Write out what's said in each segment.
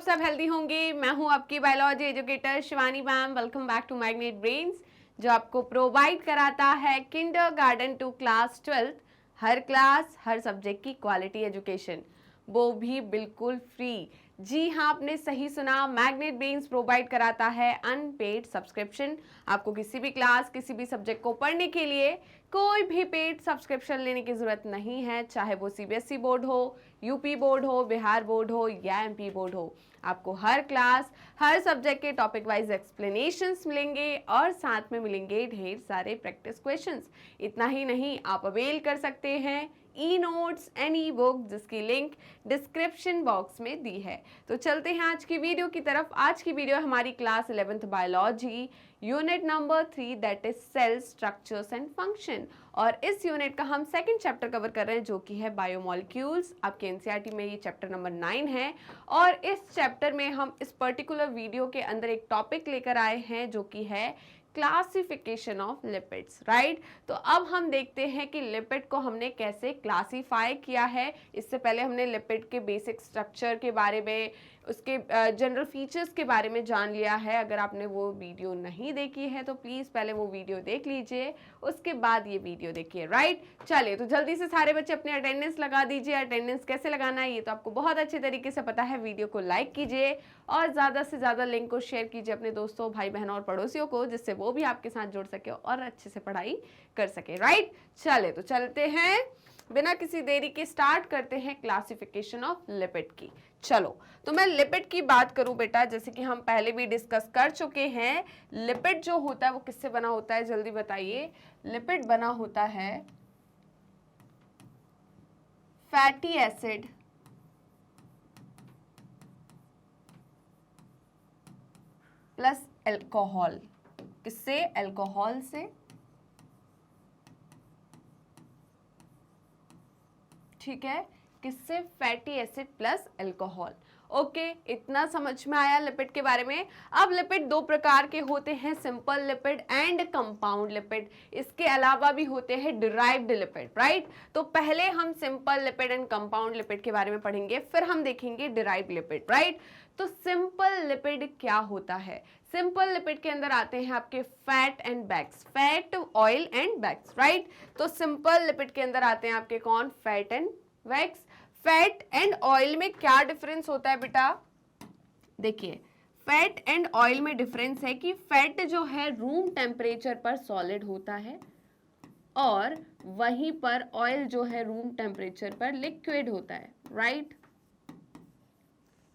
सब हेल्दी होंगे। मैं हूं आपकी biology educator Shivani ma'am. Welcome back to Magnet Brains, जो आपको प्रोवाइड कराता है किंडरगार्टन टू क्लास 12th हर क्लास हर सब्जेक्ट की क्वालिटी एजुकेशन, वो भी बिल्कुल फ्री। जी हाँ, आपने सही सुना, मैग्नेट ब्रेन्स प्रोवाइड कराता है अनपेड सब्सक्रिप्शन। आपको किसी भी क्लास किसी भी सब्जेक्ट को पढ़ने के लिए कोई भी पेड सब्सक्रिप्शन लेने की जरूरत नहीं है, चाहे वो सीबीएसई बोर्ड हो, यूपी बोर्ड हो, बिहार बोर्ड हो या एमपी बोर्ड हो। आपको हर क्लास हर सब्जेक्ट के टॉपिक वाइज एक्सप्लेनेशंस मिलेंगे और साथ में मिलेंगे ढेर सारे प्रैक्टिस क्वेश्चंस। इतना ही नहीं, आप अवेल कर सकते हैं e notes and E book, जिसकी लिंक डिस्क्रिप्शन बॉक्स में दी है। तो चलते हैं आज की वीडियो की तरफ। आज की वीडियो हमारी class 11th biology unit number 3 that is cell structures and function, और इस यूनिट का हम सेकंड चैप्टर कवर कर रहे हैं जो कि है बायोमोलिक्यूल्स। आपके एनसीईआरटी में ये चैप्टर नंबर 9 है और इस चैप्टर में हम इस पर्टिकुलर वीडियो के अंदर एक टॉपिक लेकर आए हैं जो कि है क्लासिफिकेशन ऑफ लिपिड्स, राइट। तो अब हम देखते हैं कि लिपिड को हमने कैसे क्लासीफाई किया है। इससे पहले हमने लिपिड के बेसिक स्ट्रक्चर के बारे में, उसके जनरल फीचर्स के बारे में जान लिया है। अगर आपने वो वीडियो नहीं देखी है तो प्लीज़ पहले वो वीडियो देख लीजिए, उसके बाद ये वीडियो देखिए, राइट। चलिए, तो जल्दी से सारे बच्चे अपने अटेंडेंस लगा दीजिए। अटेंडेंस कैसे लगाना है ये तो आपको बहुत अच्छे तरीके से पता है। वीडियो को लाइक कीजिए और ज़्यादा से ज़्यादा लिंक को शेयर कीजिए अपने दोस्तों, भाई बहनों और पड़ोसियों को, जिससे वो भी आपके साथ जुड़ सके और अच्छे से पढ़ाई कर सके, राइट। चले तो चलते हैं, बिना किसी देरी के स्टार्ट करते हैं क्लासिफिकेशन ऑफ लिपिड की। चलो, तो मैं लिपिड की बात करूं बेटा, जैसे कि हम पहले भी डिस्कस कर चुके हैं, लिपिड जो होता है वो किससे बना होता है, जल्दी बताइए। लिपिड बना होता है फैटी एसिड प्लस अल्कोहल। किससे? अल्कोहल से, ठीक है। किससे? Fatty acid plus alcohol. Okay, इतना समझ में आया लिपिड के बारे में। अब लिपिड दो प्रकार के होते हैं, simple lipid and compound lipid. इसके अलावा भी होते हैं डिराइव्ड लिपिड, राइट। तो पहले हम simple lipid and compound lipid के बारे में पढ़ेंगे, फिर हम देखेंगे डिराइव्ड लिपिड, राइट। तो सिंपल लिपिड क्या होता है? सिंपल लिपिड के अंदर आते हैं आपके fat and wax, fat, oil and wax, right. तो सिंपल लिपिड के अंदर आते हैं आपके कौन? Fat and wax. Fat and oil में क्या डिफरेंस होता है बेटा? देखिए, फैट एंड ऑयल में डिफरेंस है कि फैट जो है रूम टेम्परेचर पर सॉलिड होता है और वहीं पर ऑयल जो है रूम टेम्परेचर पर लिक्विड होता है, राइट।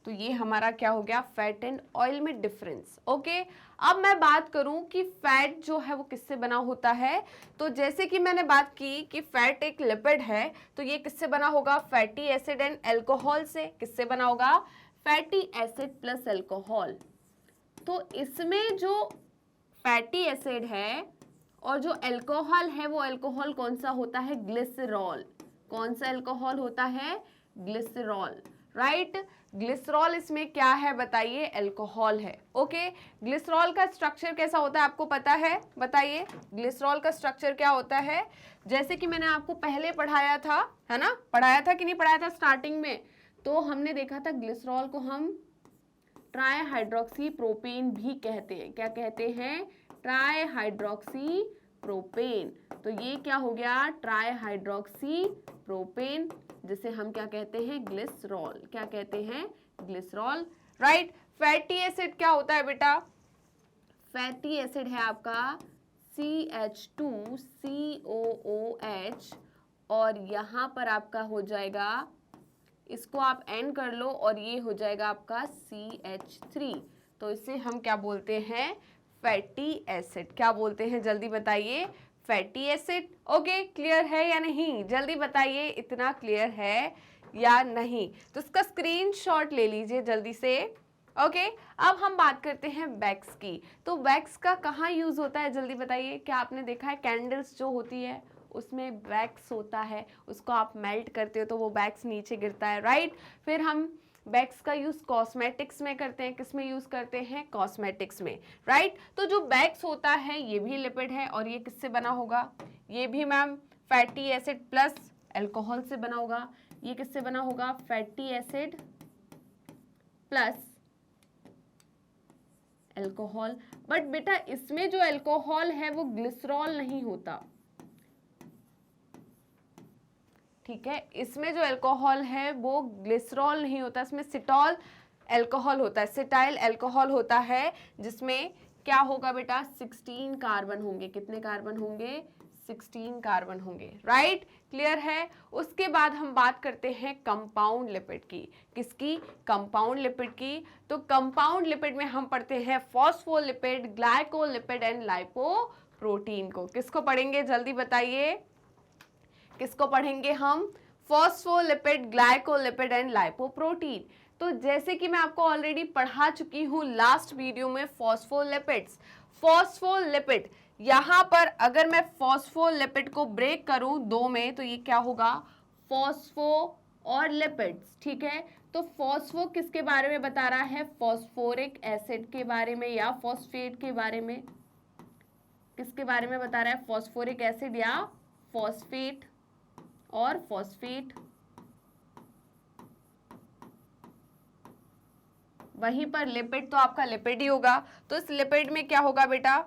तो ये हमारा क्या हो गया? फैट एंड ऑयल में डिफरेंस। ओके, अब मैं बात करूं कि फैट जो है वो किससे बना होता है। तो जैसे कि मैंने बात की कि फैट एक लिपिड है, तो ये किससे बना होगा? फैटी एसिड एंड अल्कोहल से। किससे बना होगा? Fatty acid plus alcohol. तो इसमें जो फैटी एसिड है और जो अल्कोहल है, वो अल्कोहल कौन सा होता है? ग्लिसरॉल। कौन सा अल्कोहल होता है? Glycerol, right. ग्लिसरॉल इसमें क्या है बताइए? अल्कोहल है। ओके, ग्लिसरॉल का स्ट्रक्चर कैसा होता है आपको पता है? बताइए, ग्लिसरॉल का स्ट्रक्चर क्या होता है? जैसे कि मैंने आपको पहले पढ़ाया था, है ना, पढ़ाया था कि नहीं पढ़ाया था स्टार्टिंग में? तो हमने देखा था ग्लिसरॉल को हम ट्राई हाइड्रोक्सी प्रोपेन भी कहते हैं। क्या कहते हैं? Try hydroxy propane. तो ये क्या हो गया? ट्राई हाइड्रोक्सी प्रोपेन, जिसे हम क्या कहते हैं? ग्लिसरॉल। क्या कहते हैं? Glycerol, right. फैटी एसिड क्या होता है बेटा? फैटी एसिड है आपका CH2COOH, और यहां पर आपका हो जाएगा, इसको आप N कर लो और ये हो जाएगा आपका CH3। तो इसे हम क्या बोलते हैं? Fatty acid. क्या बोलते हैं? जल्दी बताइए। Fatty acid. ओके, क्लियर है या नहीं? जल्दी बताइए, इतना क्लियर है या नहीं? तो इसका स्क्रीनशॉट ले लीजिए जल्दी से। ओके, अब हम बात करते हैं वैक्स की। तो वैक्स का कहाँ यूज होता है, जल्दी बताइए। क्या आपने देखा है कैंडल्स जो होती है उसमें वैक्स होता है, उसको आप मेल्ट करते हो तो वो वैक्स नीचे गिरता है, राइट। फिर हम वैक्स का यूज कॉस्मेटिक्स में करते हैं। किस में यूज करते हैं? कॉस्मेटिक्स में, राइट। तो जो वैक्स होता है ये भी लिपिड है, और ये किससे बना होगा? ये भी ma'am fatty acid plus alcohol से बना होगा। ये किससे बना होगा? Fatty acid plus alcohol. But बेटा इसमें जो अल्कोहल है वो ग्लिसरॉल नहीं होता, ठीक है, इसमें जो अल्कोहल है वो ग्लिसरॉल नहीं होता, इसमें सिटॉल अल्कोहल होता है, सिटाइल अल्कोहल होता है, जिसमें क्या होगा बेटा 16 कार्बन होंगे। कितने कार्बन होंगे? 16 कार्बन होंगे, राइट, क्लियर है। उसके बाद हम बात करते हैं कंपाउंड लिपिड की। किसकी? कंपाउंड लिपिड की। तो कंपाउंड लिपिड में हम पढ़ते हैं फॉस्फोलिपिड, ग्लाइकोलिपिड एंड लाइपोप्रोटीन को। किसको पढ़ेंगे जल्दी बताइए, किसको पढ़ेंगे हम? Phospholipid, glycolipid and lipoprotein. तो जैसे कि मैं आपको ऑलरेडी पढ़ा चुकी हूं लास्ट वीडियो में फॉस्फोलिपिड्स, फॉस्फोलिपिड, यहां पर अगर मैं फॉस्फोलिपिड को ब्रेक करूं दो में तो ये क्या होगा? फॉस्फो और लिपिड्स, ठीक है। तो फॉस्फो किसके बारे में बता रहा है? फॉस्फोरिक एसिड के बारे में या फॉस्फेट के बारे में? किसके बारे में बता रहा है? फॉस्फोरिक एसिड या फॉस्फेट और फॉस्फेट। वहीं पर लिपिड तो आपका लिपिड ही होगा। तो इस लिपिड में क्या होगा बेटा?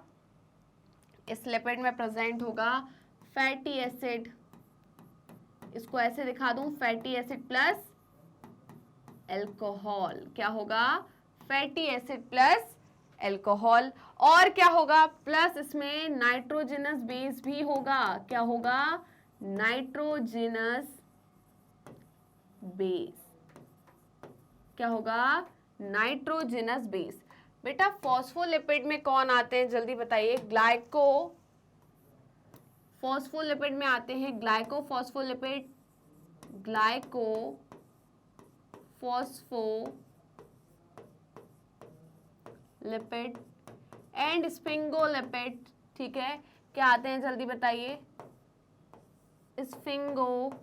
इस लिपिड में प्रेजेंट होगा फैटी एसिड। इसको ऐसे दिखा दूं, फैटी एसिड प्लस अल्कोहल। क्या होगा? Fatty acid plus alcohol. और क्या होगा? प्लस इसमें नाइट्रोजनस बेस भी होगा। क्या होगा? Nitrogenous base. क्या होगा? Nitrogenous base. बेटा फॉस्फोलिपिड में कौन आते हैं जल्दी बताइए? ग्लाइको फॉस्फोलिपिड में आते हैं ग्लाइकोफॉस्फोलिपिड, ग्लाइको फॉस्फोलिपिड एंड स्फिंगोलिपिड, ठीक है। क्या आते हैं जल्दी बताइए? स्फिंगोलिपिड,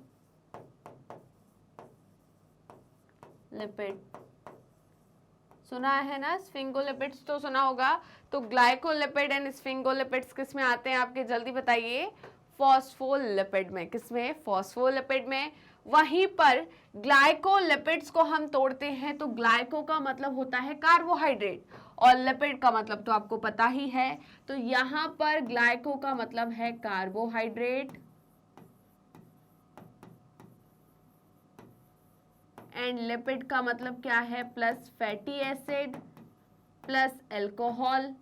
सुना है ना? स्फिंगोलिपिड्स तो सुना होगा। तो ग्लाइकोलिपिड एंड स्फिंगोलिपिड्स किस में आते हैं आपके जल्दी बताइए? फॉस्फोलिपिड में। किसमें? फॉस्फोलिपिड में। वहीं पर ग्लाइकोलिपिड्स को हम तोड़ते हैं तो ग्लाइको का मतलब होता है कार्बोहाइड्रेट और लिपिड का मतलब तो आपको पता ही है। तो यहां पर ग्लाइको का मतलब है कार्बोहाइड्रेट एंड लिपिड का मतलब क्या है? Plus fatty acid plus alcohol.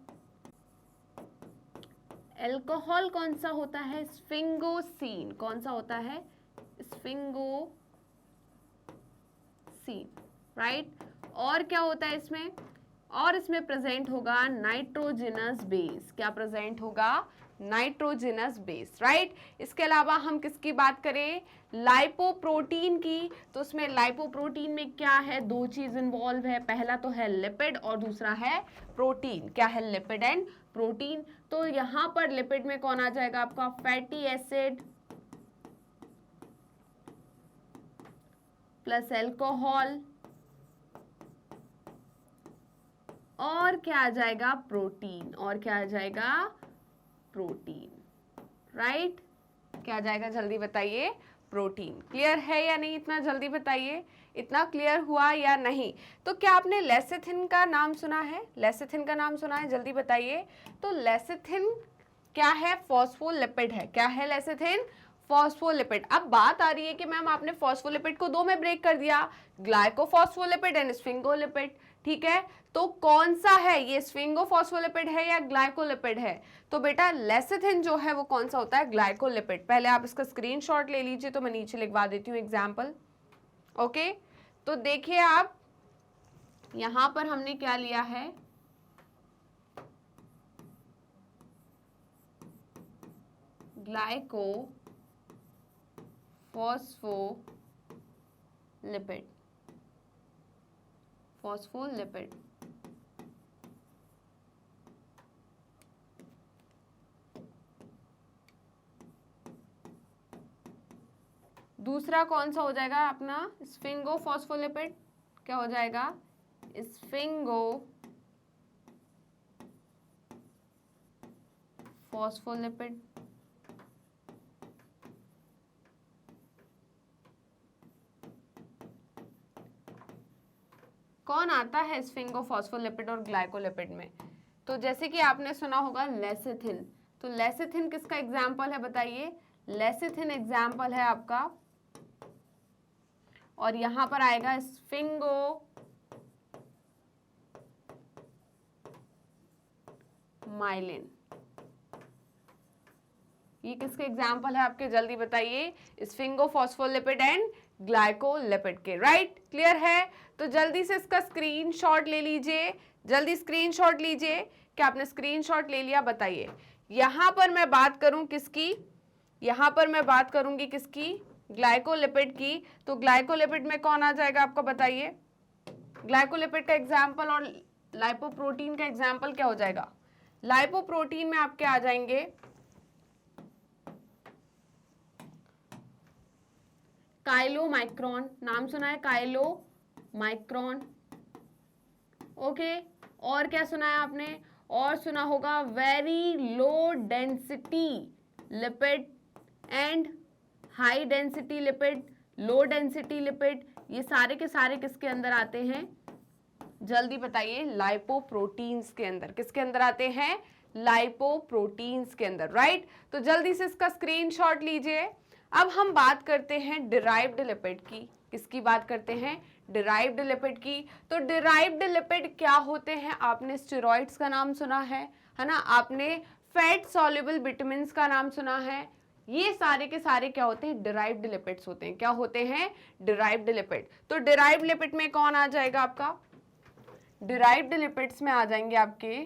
Alcohol कौन सा होता है? स्फिंगोसीन। कौन सा होता है? स्फिंगोसीन, राइट। और क्या होता है इसमें? और इसमें प्रेजेंट होगा नाइट्रोजनस बेस। क्या प्रेजेंट होगा? Nitrogenous base, right. इसके अलावा हम किसकी बात करें? लाइपोप्रोटीन की। तो उसमें लाइपोप्रोटीन में क्या है? दो चीज इन्वॉल्व है, पहला तो है लिपिड और दूसरा है प्रोटीन। क्या है? Lipid and protein. तो यहां पर लिपिड में कौन आ जाएगा आपका? फैटी एसिड प्लस अल्कोहल और क्या आ जाएगा? प्रोटीन। और क्या आ जाएगा? Protein, right. क्या आ जाएगा जल्दी बताइए? प्रोटीन। क्लियर है या नहीं? इतना जल्दी बताइए, इतना क्लियर हुआ या नहीं? तो क्या आपने लेसिथिन का नाम सुना है? लेसिथिन का नाम सुना है? जल्दी बताइए। तो लेसिथिन क्या है? फॉस्फोलिपिड है। क्या है लेसिथिन? फॉस्फोलिपिड। अब बात आ रही है कि मैम आपने फॉस्फोलिपिड को दो में ब्रेक कर दिया, ग्लाइकोफॉस्फोलिपिड एंड स्फिंगोलिपिड, ठीक है। तो कौन सा है ये? स्फिंगोफॉस्फोलिपिड है या ग्लाइकोलिपिड है? तो बेटा लेसिथिन जो है वो कौन सा होता है? ग्लाइकोलिपिड। पहले आप इसका स्क्रीनशॉट ले लीजिए, तो मैं नीचे लिखवा देती हूँ एग्जाम्पल, ओके। तो देखिए आप यहां पर हमने क्या लिया है? Glyco phospholipid, phospholipid. दूसरा कौन सा हो जाएगा अपना? स्फिंगोफॉस्फोलिपिड। क्या हो जाएगा? Sphingo phospholipid. कौन आता है स्फिंगोफॉस्फोलिपिड और ग्लाइकोलिपिड में? तो जैसे कि आपने सुना होगा लेसिथिन, तो लेसिथिन किसका एग्जाम्पल है बताइए? लेसिथिन एग्जाम्पल है आपका, और यहां पर आएगा स्फिंगो माइलिन। ये किसके एग्जाम्पल है आपके? जल्दी बताइए। स्फिंगोफॉस्फोलिपिड एंड ग्लाइकोलिपिड के। राइट, क्लियर है? तो जल्दी से इसका स्क्रीनशॉट ले लीजिए, जल्दी स्क्रीनशॉट लीजिए। क्या आपने स्क्रीनशॉट ले लिया? बताइए। यहां पर मैं बात करूं किसकी? यहां पर मैं बात करूंगी किसकी? ग्लाइकोलिपिड की। तो ग्लाइकोलिपिड में कौन आ जाएगा आपका? बताइए। ग्लाइकोलिपिड का एग्जाम्पल और लाइपोप्रोटीन का एग्जाम्पल क्या हो जाएगा? लाइपोप्रोटीन में आपके आ जाएंगे काइलोमाइक्रोन, नाम सुना है? काइलोमाइक्रोन। ओके, और क्या सुना है आपने? और सुना होगा very low density lipid and high density lipid, low density lipid. ये सारे के सारे किसके अंदर आते हैं? जल्दी बताइए। लाइपोप्रोटीन्स के अंदर। किसके अंदर आते हैं? लाइपोप्रोटीन्स के अंदर। राइट, तो जल्दी से इसका स्क्रीनशॉट लीजिए। अब हम बात करते हैं डिराइव्ड लिपिड की। किसकी बात करते हैं? डिराइव्ड लिपिड की। तो डिराइव्ड लिपिड क्या होते हैं? आपने स्टेरॉइड्स का नाम सुना है ना? आपने फैट सॉल्युबल विटामिन्स का नाम सुना है। ये सारे के सारे क्या होते हैं? डिराइव्ड लिपिड्स होते हैं। क्या होते हैं? Derived lipid. तो डिराइव्ड लिपिड में कौन आ जाएगा आपका? डिराइव्ड लिपिड्स में आ जाएंगे आपके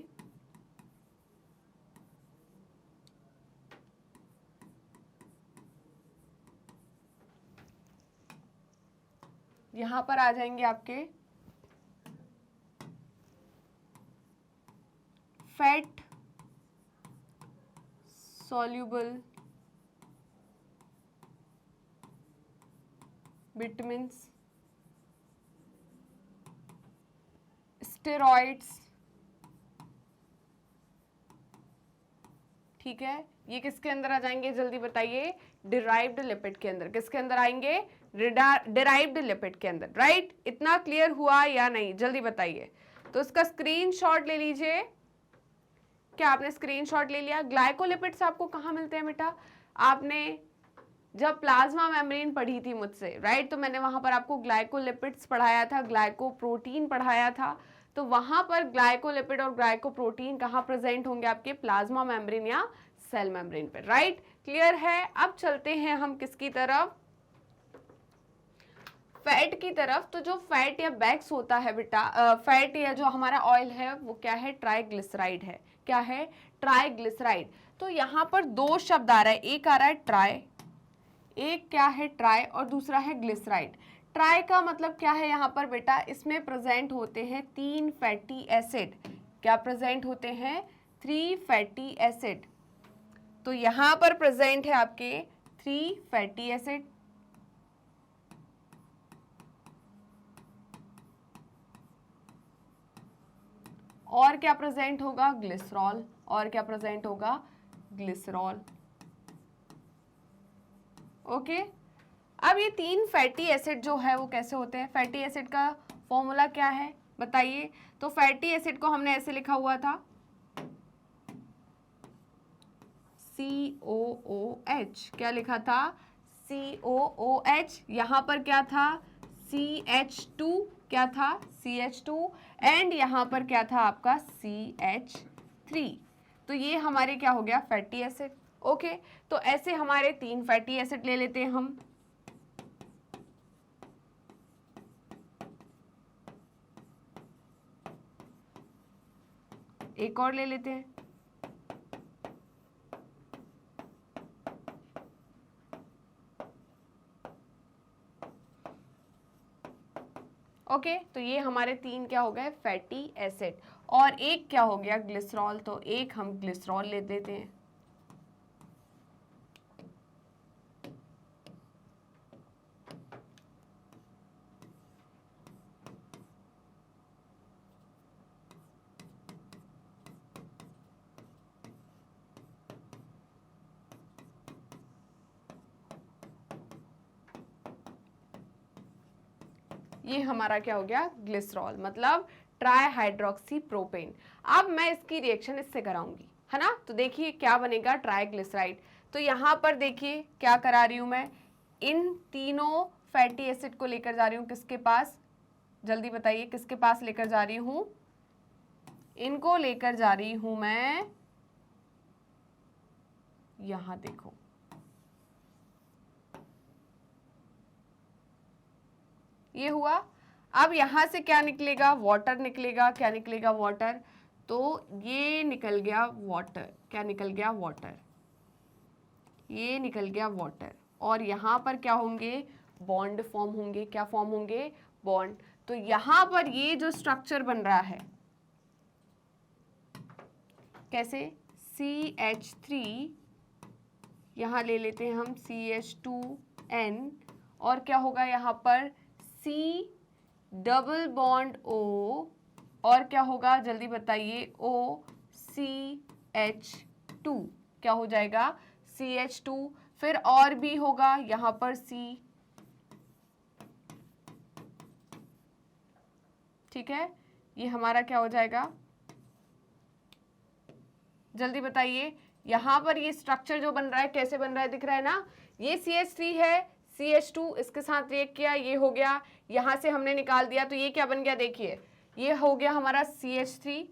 यहां पर आ जाएंगे आपके फैट सॉल्युबल विटामिन्स, स्टेरॉइड्स। ठीक है, ये किसके अंदर आ जाएंगे? जल्दी बताइए। डिराइव्ड लिपिड के अंदर। किसके अंदर आएंगे? डिराइव्ड लिपिड के अंदर। राइट, इतना क्लियर हुआ या नहीं? जल्दी बताइए। तो इसका स्क्रीनशॉट ले लीजिए। क्या आपने स्क्रीनशॉट ले लिया? ग्लाइकोलिपिड्स आपको कहाँ मिलते हैं बेटा? आपने जब प्लाज्मा मेम्ब्रेन पढ़ी थी मुझसे, राइट, तो मैंने वहां पर आपको ग्लाइकोलिपिड्स पढ़ाया था, ग्लाइकोप्रोटीन पढ़ाया था। तो वहां पर ग्लाइकोलिपिड और ग्लाइकोप्रोटीन कहाँ प्रेजेंट होंगे? आपके प्लाज्मा मेम्ब्रेन या सेल मेम्ब्रेन पे। राइट, क्लियर है? अब चलते हैं हम किसकी तरफ? फैट की तरफ। तो जो फैट या बैक्स होता है बेटा, फैट या जो हमारा ऑयल है वो क्या है? ट्राइग्लिसराइड है। क्या है? ट्राइग्लिसराइड। तो यहाँ पर दो शब्द आ रहा है, एक आ रहा है ट्राई, एक क्या है? ट्राई, और दूसरा है ग्लिसराइड। ट्राई का मतलब क्या है यहाँ पर बेटा? इसमें प्रेजेंट होते हैं 3 फैटी एसिड। क्या प्रेजेंट होते हैं? 3 फैटी एसिड। तो यहां पर प्रेजेंट है आपके 3 फैटी एसिड, और क्या प्रेजेंट होगा? ग्लिसरॉल। और क्या प्रेजेंट होगा? ग्लिसरॉल। ओके, अब ये 3 फैटी एसिड जो है वो कैसे होते हैं? फैटी एसिड का फॉर्मूला क्या है बताइए? तो फैटी एसिड को हमने ऐसे लिखा हुआ था COOH। क्या लिखा था? COOH। यहां पर क्या था? CH2। क्या था? CH2। एंड यहां पर क्या था आपका? CH3। तो ये हमारे क्या हो गया? Fatty acid. ओके, तो ऐसे हमारे 3 फैटी एसिड ले लेते हैं हम। एक और ले लेते हैं। ओके, तो ये हमारे 3 क्या हो गए? Fatty acid. और एक क्या हो गया? ग्लिसरॉल। तो एक हम ग्लिसरॉल ले लेते हैं। ये हमारा क्या हो गया? ग्लिसरॉल। मतलब ट्राई हाइड्रोक्सी प्रोपेन। अब मैं इसकी रिएक्शन इससे कराऊंगी, है ना। तो देखिए क्या बनेगा, ट्राइग्लिसराइड। तो यहाँ पर देखिए क्या करा रही हूँ मैं, इन तीनों फैटी एसिड को लेकर जा रही हूँ किसके पास, जल्दी बताइए किसके पास लेकर जा रही हूँ, इनको लेकर जा रही हूँ मैं, यहां देखो, ये हुआ। अब यहां से क्या निकलेगा, वाटर निकलेगा, क्या निकलेगा, वाटर। तो ये निकल गया वाटर, क्या निकल गया, वाटर, ये निकल गया वाटर। और यहां पर क्या होंगे, बॉन्ड फॉर्म होंगे, क्या फॉर्म होंगे, बॉन्ड। तो यहां पर ये जो स्ट्रक्चर बन रहा है, कैसे, CH3, यहां ले लेते हैं हम CH2N, और क्या होगा यहाँ पर C डबल बॉन्ड O, और क्या होगा जल्दी बताइए, OCH2, क्या हो जाएगा, CH2। फिर और भी होगा यहाँ पर C, ठीक है, ये हमारा क्या हो जाएगा, जल्दी बताइए। यहां पर ये स्ट्रक्चर जो बन रहा है कैसे बन रहा है, दिख रहा है ना, ये CH3 है, CH2 इसके साथ रिएक्ट किया, ये हो गया, यहां से हमने निकाल दिया, तो ये क्या बन गया, देखिए ये हो गया हमारा CH3,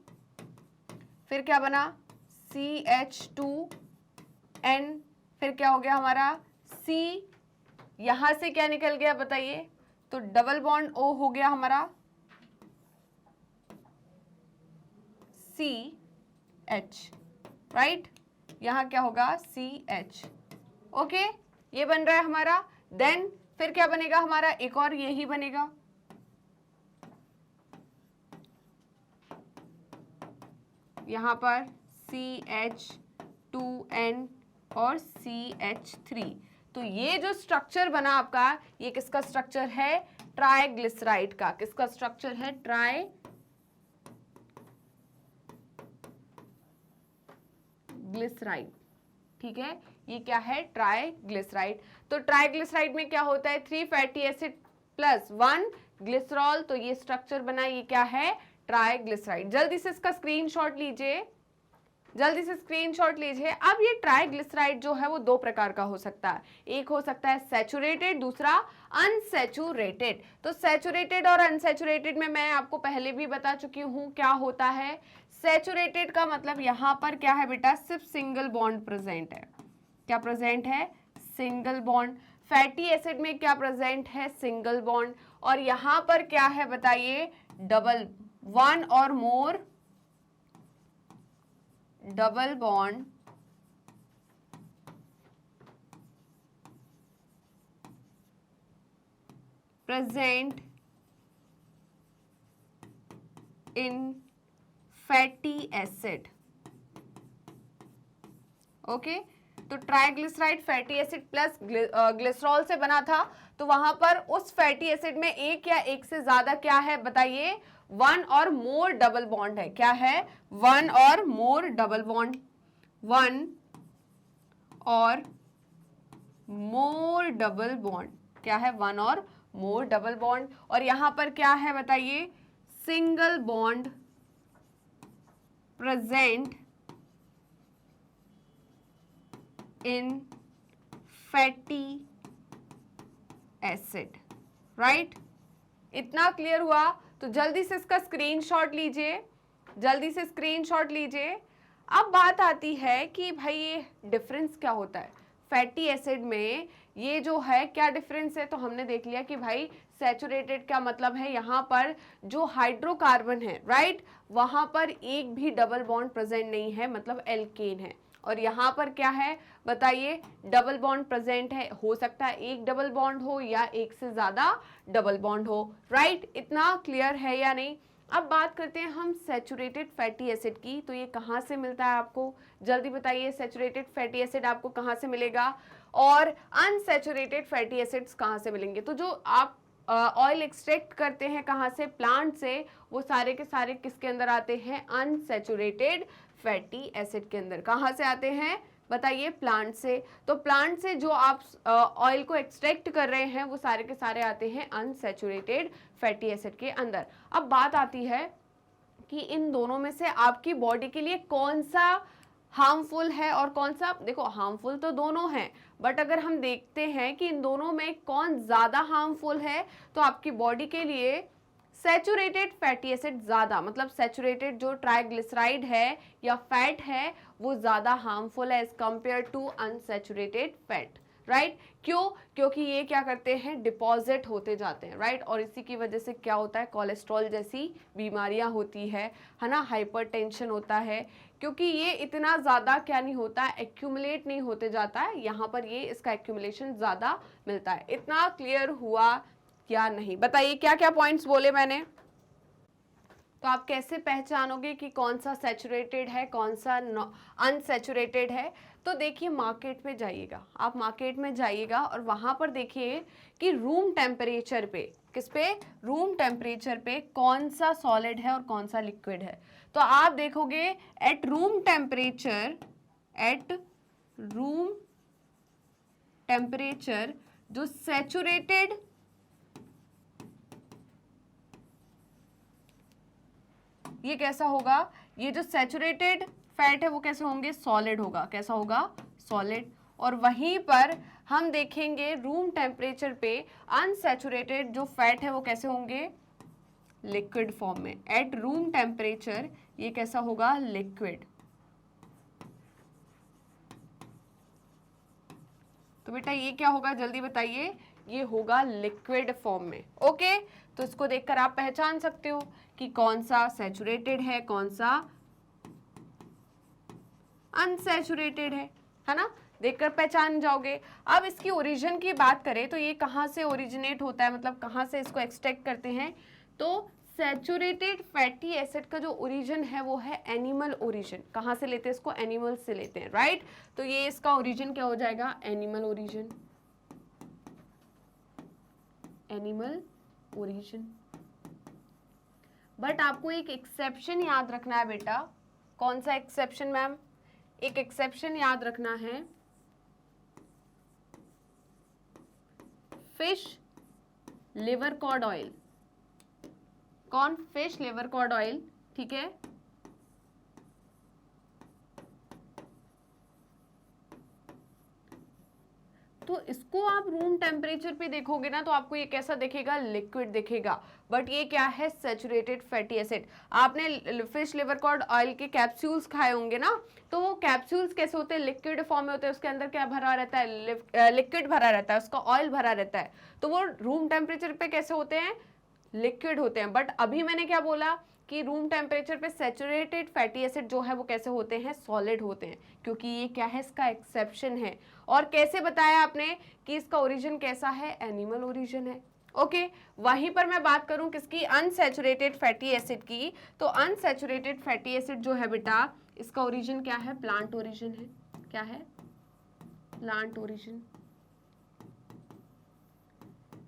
फिर क्या बना CH2N, फिर क्या हो गया हमारा C, यहां से क्या निकल गया बताइए, तो डबल बॉन्ड O हो गया हमारा CH, राइट, यहां क्या होगा CH, ओके, ये बन रहा है हमारा। देन फिर क्या बनेगा हमारा, एक और यही बनेगा, यहां पर CH2N और CH3। तो ये जो स्ट्रक्चर बना आपका, ये किसका स्ट्रक्चर है, ट्राइग्लिसराइड का। किसका स्ट्रक्चर है, ट्राइग्लिसराइड, ठीक है, ये क्या है, ट्राइग्लिसराइड। तो ट्राइग्लिसराइड में क्या होता है, 3 फैटी एसिड प्लस 1 ग्लिसरॉल, तो ये स्ट्रक्चर बना, ये क्या है, ट्राइग्लिसराइड। जल्दी से इसका स्क्रीनशॉट लीजिए, जल्दी से स्क्रीनशॉट लीजिए। अब ये ट्राइग्लिसराइड जो है वो दो प्रकार का हो सकता है, एक हो सकता है सैचुरेटेड, दूसरा अनसैचुरेटेड। तो सैचुरेटेड और अनसैचुरेटेड में मैं आपको पहले भी बता चुकी हूं क्या होता है। सैचुरेटेड का मतलब यहां पर क्या है बेटा, सिर्फ सिंगल बॉन्ड प्रेजेंट है, क्या प्रेजेंट है, सिंगल बॉन्ड। फैटी एसिड में क्या प्रेजेंट है, सिंगल बॉन्ड। और यहां पर क्या है बताइए, डबल, 1 और more double bond present in fatty acid, okay. तो triglyceride fatty acid plus glycerol से बना था, तो वहां पर उस फैटी एसिड में एक या एक से ज्यादा क्या है बताइए, 1 और मोर डबल बॉन्ड है, क्या है, 1 और मोर डबल बॉन्ड, 1 और मोर डबल बॉन्ड, क्या है, 1 और मोर डबल बॉन्ड। और यहां पर क्या है बताइए, single bond present in fatty acid, right. इतना क्लियर हुआ। तो जल्दी से इसका स्क्रीनशॉट लीजिए, जल्दी से स्क्रीनशॉट लीजिए। अब बात आती है कि भाई ये डिफरेंस क्या होता है फैटी एसिड में, ये जो है क्या डिफरेंस है। तो हमने देख लिया कि भाई सैचुरेटेड का मतलब है यहाँ पर जो हाइड्रोकार्बन है, राइट, वहां पर एक भी डबल बॉन्ड प्रेजेंट नहीं है, मतलब एल्केन है। और यहाँ पर क्या है बताइए, डबल बॉन्ड प्रेजेंट है, हो सकता है एक डबल बॉन्ड हो या एक से ज्यादा डबल बॉन्ड हो, राइट। इतना क्लियर है या नहीं। अब बात करते हैं हम सैचुरेटेड फैटी एसिड की। तो ये कहाँ से मिलता है आपको, जल्दी बताइए, सैचुरेटेड फैटी एसिड आपको कहाँ से मिलेगा और अनसैचुरेटेड फैटी एसिड्स कहाँ से मिलेंगे। तो जो आप ऑयल एक्सट्रैक्ट करते हैं कहाँ से, प्लांट से, वो सारे के सारे किसके अंदर आते हैं, अनसैचुरेटेड फैटी एसिड के अंदर। कहाँ से आते हैं बताइए, प्लांट से। तो प्लांट से जो आप ऑयल को एक्सट्रैक्ट कर रहे हैं वो सारे के सारे आते हैं अनसैचुरेटेड फैटी एसिड के अंदर। अब बात आती है कि इन दोनों में से आपकी बॉडी के लिए कौन सा हार्मफुल है और कौन सा, देखो हार्मफुल तो दोनों हैं, बट अगर हम देखते हैं कि इन दोनों में कौन ज़्यादा हार्मफुल है, तो आपकी बॉडी के लिए सैचुरेटेड फैटी एसिड ज़्यादा, मतलब सैचुरेटेड जो ट्राइग्लिसराइड है या फैट है वो ज़्यादा हार्मफुल है as compare to unsaturated fat, right? क्यों? क्योंकि ये क्या करते हैं, डिपॉजिट होते जाते हैं, राइट? और इसी की वजह से क्या होता है, कोलेस्ट्रॉल जैसी बीमारियां होती है ना, हाइपरटेंशन होता है, क्योंकि ये इतना ज़्यादा क्या नहीं होता है, एक्यूमुलेट नहीं होते जाता है, यहाँ पर ये इसका एक्यूमुलेशन ज़्यादा मिलता है। इतना क्लियर हुआ क्या नहीं? बताइए क्या क्या पॉइंट्स बोले मैंने। तो आप कैसे पहचानोगे कि कौन सा सैचुरेटेड है, कौन सा अनसैचुरेटेड है? तो देखिए मार्केट में जाइएगा, आप मार्केट में जाइएगा और वहाँ पर देखिए कि रूम टेम्परेचर पे, किस पे, रूम टेम्परेचर पे कौन सा सॉलिड है और कौन सा लिक्विड है। तो आप देखोगे एट रूम टेम्परेचर जो सैचुरेटेड, ये कैसा होगा, ये जो सैचुरेटेड फैट है वो कैसे होंगे, सॉलिड होगा, कैसा होगा, सॉलिड। और वहीं पर हम देखेंगे रूम टेम्परेचर पे अनसैचुरेटेड जो फैट है वो कैसे होंगे, लिक्विड फॉर्म में। एट रूम टेम्परेचर ये कैसा होगा, लिक्विड। तो बेटा ये क्या होगा, जल्दी बताइए, ये होगा लिक्विड फॉर्म में। ओके, तो इसको देखकर आप पहचान सकते हो कि कौन सा सैचुरेटेड है, कौन सा अनसैचुरेटेड है ना, देखकर पहचान जाओगे। अब इसकी ओरिजिन की बात करें तो ये कहाँ से ओरिजिनेट होता है, मतलब कहाँ से इसको एक्सट्रैक्ट करते हैं, तो सैचुरेटेड फैटी एसिड का जो ओरिजिन है वो है एनिमल ओरिजिन। कहाँ से लेते हैं इसको, एनिमल से लेते हैं, राइट? तो ये इसका ओरिजिन क्या हो जाएगा, animal origin, animal origin. But आपको एक एक्सेप्शन याद रखना है बेटा। कौन सा एक्सेप्शन मैम? एक एक्सेप्शन याद रखना है, फिश लिवर कॉड ऑयल। कौन? फिश लिवर कॉड ऑयल, ठीक है। तो इसको आप रूम टेम्परेचर पे देखोगे ना तो आपको ये कैसा दिखेगा, लिक्विड दिखेगा, बट ये क्या है, सैचुरेटेड फैटी एसिड। आपने फिश लिवर कॉड ऑयल के कैप्सूल्स खाए होंगे ना, तो वो कैप्सूल्स कैसे होते हैं, लिक्विड फॉर्म में होते हैं, उसके अंदर क्या भरा रहता है, लिक्विड भरा रहता है, उसका ऑयल भरा रहता है। तो वो रूम टेम्परेचर पे कैसे होते हैं, लिक्विड होते हैं। बट अभी मैंने क्या बोला कि रूम टेम्परेचर पे सैचुरेटेड फैटी एसिड जो है वो कैसे होते हैं, सॉलिड होते हैं, क्योंकि ये क्या है, इसका एक्सेप्शन है। और कैसे बताया आपने कि इसका ओरिजिन कैसा है, एनिमल ओरिजिन है। ओके, वहीं पर मैं बात करूं किसकी, अनसैचुरेटेड फैटी एसिड की, तो अनसैचुरेटेड फैटी एसिड जो है बेटा, इसका ओरिजिन क्या है, प्लांट ओरिजिन है। क्या है, प्लांट ओरिजिन।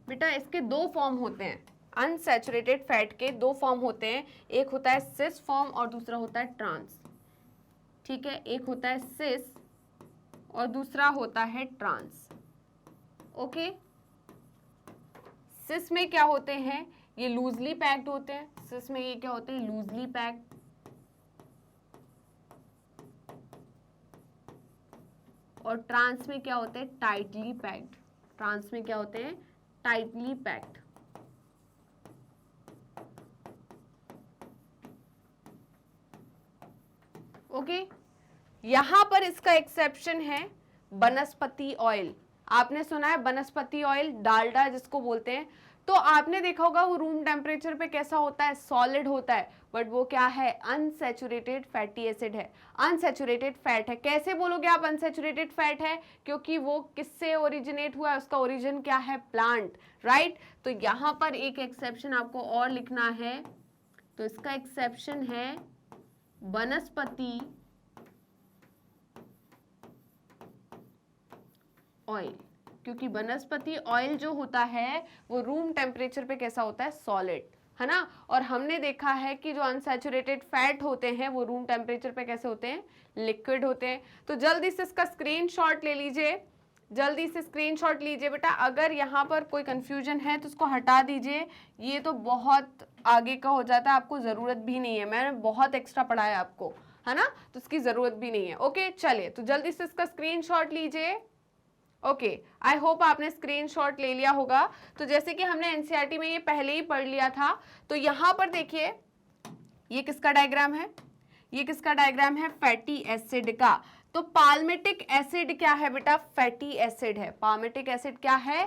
बेटा इसके दो फॉर्म होते हैं, अनसैचुरेटेड फैट के दो फॉर्म होते हैं, एक होता है सिस फॉर्म और दूसरा होता है ट्रांस, ठीक है। एक होता है सिस और दूसरा होता है ट्रांस। ओके, सिस में क्या होते हैं, ये लूजली पैक्ड होते हैं, सिस में ये क्या होते हैं, लूजली पैक्ड। और ट्रांस में क्या होते हैं, टाइटली पैक्ड। ट्रांस में क्या होते हैं, टाइटली पैक्ड। ओके, यहां पर इसका एक्सेप्शन है वनस्पति ऑयल। आपने सुना है वनस्पति ऑयल, डालडा जिसको बोलते हैं, तो आपने देखा होगा वो रूम टेम्परेचर पे कैसा होता है, सॉलिड होता है, बट वो क्या है, अनसैचुरेटेड फैटी एसिड है, अनसैचुरेटेड फैट है। कैसे बोलोगे आप अनसैचुरेटेड फैट है, क्योंकि वो किससे ओरिजिनेट हुआ है, उसका ओरिजिन क्या है, प्लांट, राइट। तो यहां पर एक एक्सेप्शन आपको और लिखना है, तो इसका एक्सेप्शन है वनस्पति ऑयल, क्योंकि वनस्पति ऑयल जो होता है वो रूम टेम्परेचर पे कैसा होता है, सॉलिड, है ना। और हमने देखा है कि जो अनसैचुरेटेड फैट होते हैं वो रूम टेम्परेचर पे कैसे होते हैं, लिक्विड होते हैं। तो जल्दी से इसका स्क्रीनशॉट ले लीजिए, जल्दी से स्क्रीनशॉट लीजिए बेटा। अगर यहाँ पर कोई कंफ्यूजन है तो उसको हटा दीजिए, ये तो बहुत आगे का हो जाता है, आपको ज़रूरत भी नहीं है, मैंने बहुत एक्स्ट्रा पढ़ाया आपको, है ना, तो उसकी ज़रूरत भी नहीं है। ओके चलिए, तो जल्दी से इसका स्क्रीनशॉट लीजिए। ओके, आई होप आपने स्क्रीनशॉट ले लिया होगा। तो जैसे कि हमने एनसीईआरटी में ये पहले ही पढ़ लिया था, तो यहाँ पर देखिए ये किसका डायग्राम है, ये किसका डायग्राम है, फैटी एसिड का। तो पाल्मिटिक एसिड क्या है बेटा, फैटी एसिड है। पाल्मिटिक एसिड क्या है,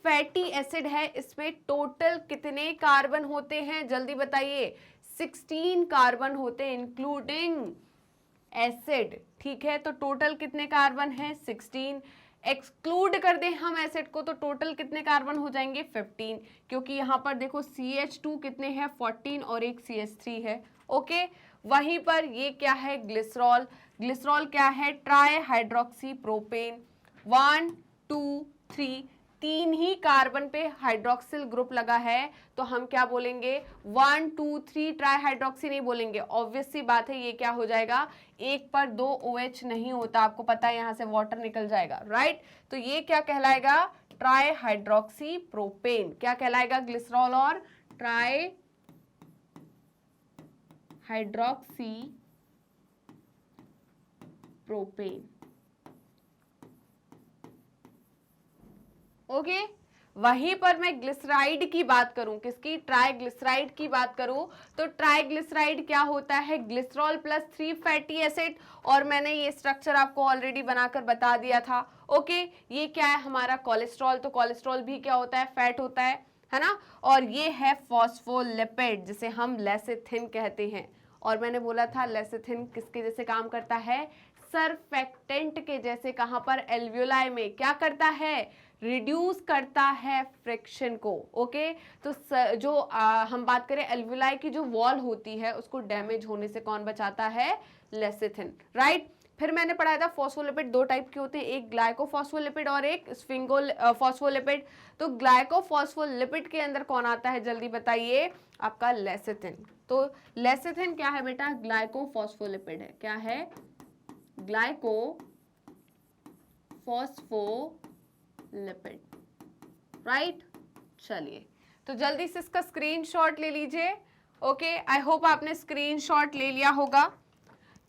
फैटी एसिड है। इसमें टोटल कितने कार्बन होते हैं, जल्दी बताइए, 16 कार्बन होते हैं इंक्लूडिंग एसिड, ठीक है। तो टोटल कितने कार्बन है, 16। एक्सक्लूड कर दें हम एसिड को तो टोटल कितने कार्बन हो जाएंगे, 15, क्योंकि यहाँ पर देखो CH2 कितने हैं, 14 और एक CH3 है। ओके, वहीं पर ये क्या है, ग्लिसरॉल। ग्लिसरॉल क्या है, ट्राई हाइड्रोक्सी प्रोपेन। 1 2 3, 3 ही कार्बन पे हाइड्रोक्सिल ग्रुप लगा है, तो हम क्या बोलेंगे, 1 2 3 ट्राई हाइड्रोक्सी नहीं बोलेंगे। ऑब्वियस सी बात है, ये क्या हो जाएगा, एक पर 2 OH नहीं होता, आपको पता है, यहाँ से वाटर निकल जाएगा, राइट। तो ये क्या कहलाएगा, ट्राई हाइड्रोक्सी प्रोपेन। क्या कहलाएगा, ग्लिसरॉल और ट्राई हाइड्रोक्सी प्रोपेन। ओके, वहीं पर मैं ग्लिसराइड की बात करूं, किसकी, ट्राइग्लिसराइड की बात करूं, तो ट्राइग्लिसराइड क्या होता है, ग्लिसरॉल प्लस 3 फैटी एसिड। और मैंने ये स्ट्रक्चर आपको ऑलरेडी बनाकर बता दिया था। ओके, ये क्या है हमारा कोलेस्ट्रॉल, तो कोलेस्ट्रॉल भी क्या होता है, फैट होता है ना। और ये है फॉस्फोलिपिड, जिसे हम लेसिथिन कहते हैं। और मैंने बोला था लेसिथिन किसके जैसे काम करता है, सरफेक्टेंट के जैसे। कहां पर, एल्वियोलाई में। क्या करता है, रिड्यूस करता है फ्रिक्शन को। ओके, तो जो हम बात करें एल्वियोलाई की जो वॉल होती है उसको डैमेज होने से कौन बचाता है, लेसिथिन, राइट। फिर मैंने पढ़ाया था फॉस्फोलिपिड 2 टाइप के होते हैं, एक ग्लाइकोफॉस्फोलिपिड और एक स्फिंगोफॉस्फोलिपिड। तो ग्लाइकोफॉस्फोलिपिड के अंदर कौन आता है, जल्दी बताइए, आपका लेसिथिन। तो लेसिथिन क्या है बेटा, ग्लाइकोफॉस्फोलिपिड है। क्या है, ग्लाइकोफॉस्फोलिपिड, राइट। चलिए, तो जल्दी से इसका स्क्रीनशॉट ले लीजिए। ओके, आई होप आपने स्क्रीनशॉट ले लिया होगा।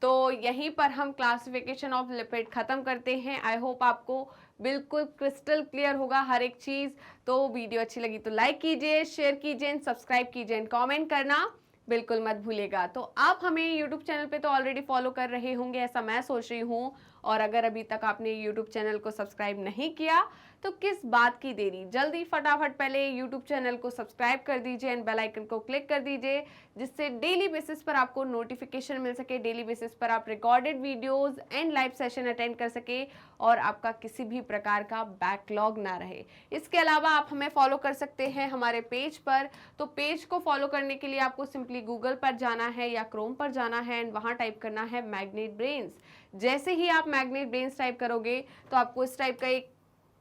तो यहीं पर हम क्लासिफिकेशन ऑफ लिपिड खत्म करते हैं। आई होप आपको बिल्कुल क्रिस्टल क्लियर होगा हर एक चीज़। तो वीडियो अच्छी लगी तो लाइक कीजिए, शेयर कीजिए, सब्सक्राइब कीजिए, कमेंट करना बिल्कुल मत भूलिएगा। तो आप हमें यूट्यूब चैनल पे तो ऑलरेडी फॉलो कर रहे होंगे, ऐसा मैं सोच रही हूँ। और अगर अभी तक आपने यूट्यूब चैनल को सब्सक्राइब नहीं किया तो किस बात की देरी, जल्दी फटाफट पहले यूट्यूब चैनल को सब्सक्राइब कर दीजिए एंड बेल आइकन को क्लिक कर दीजिए, जिससे डेली बेसिस पर आपको नोटिफिकेशन मिल सके, डेली बेसिस पर आप recorded videos and live session attend कर सके और आपका किसी भी प्रकार का बैकलॉग ना रहे। इसके अलावा आप हमें फॉलो कर सकते हैं हमारे पेज पर। तो पेज को फॉलो करने के लिए आपको सिंपली गूगल पर जाना है या क्रोम पर जाना है एंड वहाँ टाइप करना है मैग्नेट ब्रेन्स। जैसे ही आप मैग्नेट ब्रेन्स टाइप करोगे तो आपको इस टाइप का एक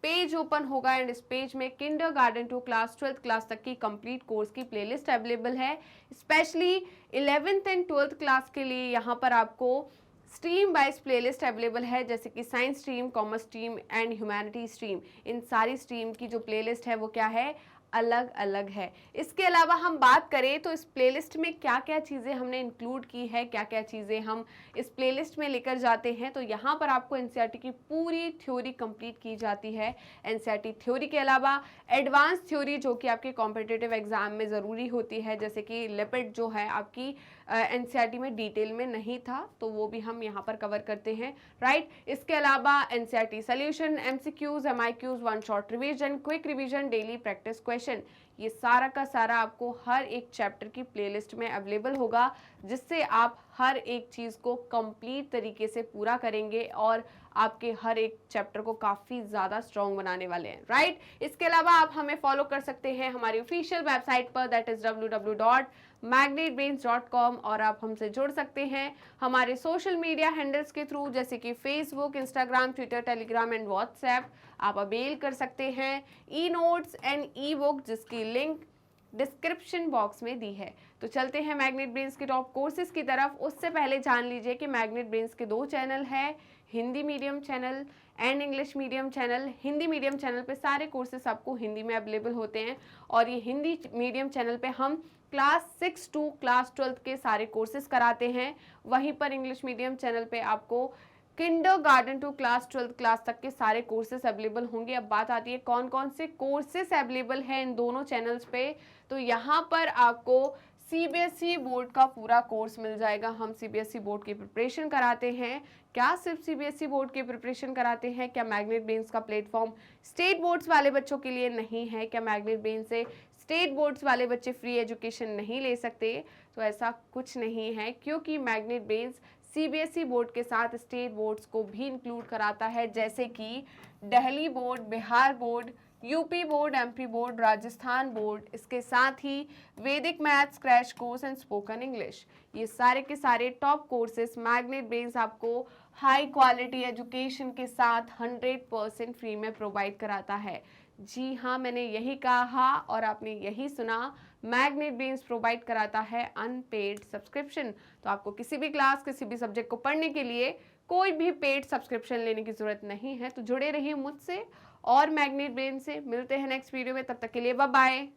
पेज ओपन होगा एंड इस पेज में kindergarten to class 12th class तक की कंप्लीट कोर्स की प्लेलिस्ट अवेलेबल है। Specially 11th and 12th class के लिए यहाँ पर आपको स्ट्रीम वाइज प्लेलिस्ट अवेलेबल है, जैसे कि science stream, commerce stream and humanity stream. इन सारी स्ट्रीम की जो प्लेलिस्ट है वो क्या है, अलग अलग है। इसके अलावा हम बात करें तो इस प्लेलिस्ट में क्या क्या चीज़ें हमने इंक्लूड की है, क्या क्या चीज़ें हम इस प्लेलिस्ट में लेकर जाते हैं, तो यहाँ पर आपको एनसीईआरटी की पूरी थ्योरी कंप्लीट की जाती है। एनसीईआरटी थ्योरी के अलावा एडवांस थ्योरी जो कि आपके कॉम्पिटिटिव एग्जाम में ज़रूरी होती है, जैसे कि लिपिड जो है आपकी एनसीईआरटी में डिटेल में नहीं था, तो वो भी हम यहाँ पर कवर करते हैं, राइट। इसके अलावा NCERT solution, MCQs, MIQs, one shot revision, quick revision, daily practice question, ये सारा का सारा आपको हर एक चैप्टर की प्लेलिस्ट में अवेलेबल होगा, जिससे आप हर एक चीज़ को कंप्लीट तरीके से पूरा करेंगे और आपके हर एक चैप्टर को काफ़ी ज़्यादा स्ट्रॉन्ग बनाने वाले हैं, राइट। इसके अलावा आप हमें फॉलो कर सकते हैं हमारी ऑफिशियल वेबसाइट पर, दैट इज़ www.magnetbrains.com, और आप हमसे जुड़ सकते हैं हमारे सोशल मीडिया हैंडल्स के थ्रू, जैसे कि Facebook, Instagram, Twitter, Telegram and WhatsApp. आप अवेल कर सकते हैं e notes and E book, जिसकी लिंक डिस्क्रिप्शन बॉक्स में दी है। तो चलते हैं मैग्नेट ब्रेन्स के टॉप कोर्सेज की तरफ। उससे पहले जान लीजिए कि मैग्नेट ब्रेन्स के 2 चैनल है, Hindi medium channel and English medium channel. Hindi medium channel पे सारे कोर्सेज आपको हिंदी में अवेलेबल होते हैं और ये हिंदी मीडियम चैनल पे हम क्लास 6 टू क्लास 12 के सारे कोर्सेज कराते हैं। वहीं पर इंग्लिश मीडियम चैनल पे आपको किंडरगार्टन टू क्लास 12 क्लास तक के सारे कोर्सेज अवेलेबल होंगे। अब बात आती है कौन कौन से कोर्सेज अवेलेबल हैं इन दोनों चैनल्स पे। तो यहाँ पर आपको सीबीएसई बोर्ड का पूरा कोर्स मिल जाएगा। हम सीबीएसई बोर्ड की प्रिपरेशन कराते हैं। क्या सिर्फ सीबीएसई बोर्ड की प्रिपरेशन कराते हैं? क्या मैग्नेट ब्रेन्स का प्लेटफॉर्म स्टेट बोर्ड्स वाले बच्चों के लिए नहीं है? क्या मैग्नेट ब्रेन्स से स्टेट बोर्ड्स वाले बच्चे फ्री एजुकेशन नहीं ले सकते? तो ऐसा कुछ नहीं है, क्योंकि मैग्नेट ब्रेन्स सीबीएसई बोर्ड के साथ स्टेट बोर्ड्स को भी इंक्लूड कराता है, जैसे कि Delhi board, Bihar board, UP board, MP board, Rajasthan board. इसके साथ ही वैदिक maths crash course and spoken English. ये सारे के सारे टॉप कोर्सेज मैग्नेट ब्रेन्स आपको हाई क्वालिटी एजुकेशन के साथ 100% फ्री में प्रोवाइड कराता है। जी हाँ, मैंने यही कहा और आपने यही सुना। मैग्नेट ब्रेन्स प्रोवाइड कराता है अनपेड सब्सक्रिप्शन। तो आपको किसी भी क्लास, किसी भी सब्जेक्ट को पढ़ने के लिए कोई भी पेड सब्सक्रिप्शन लेने की जरूरत नहीं है। तो जुड़े रहिए मुझसे और मैग्नेट ब्रेन से। मिलते हैं नेक्स्ट वीडियो में, तब तक के लिए बाय बाय।